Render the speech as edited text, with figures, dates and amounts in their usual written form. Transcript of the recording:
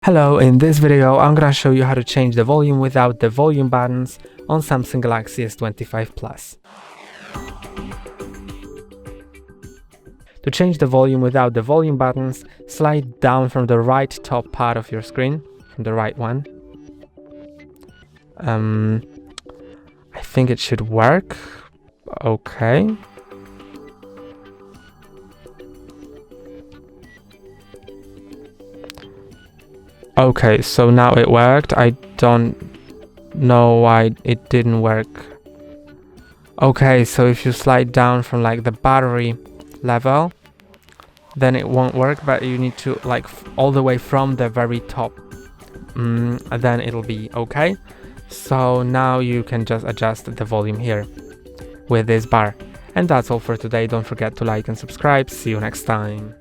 Hello, in this video I'm gonna show you how to change the volume without the volume buttons on Samsung Galaxy S25 Plus. To change the volume without the volume buttons, slide down from the right top part of your screen, from the right one. I think it should work. Okay. Okay, so now it worked. I don't know why it didn't work. Okay, so if you slide down from like the battery level, then it won't work, but you need to like all the way from the very top, then it'll be okay. So now you can just adjust the volume here with this bar. And that's all for today. Don't forget to like and subscribe. See you next time.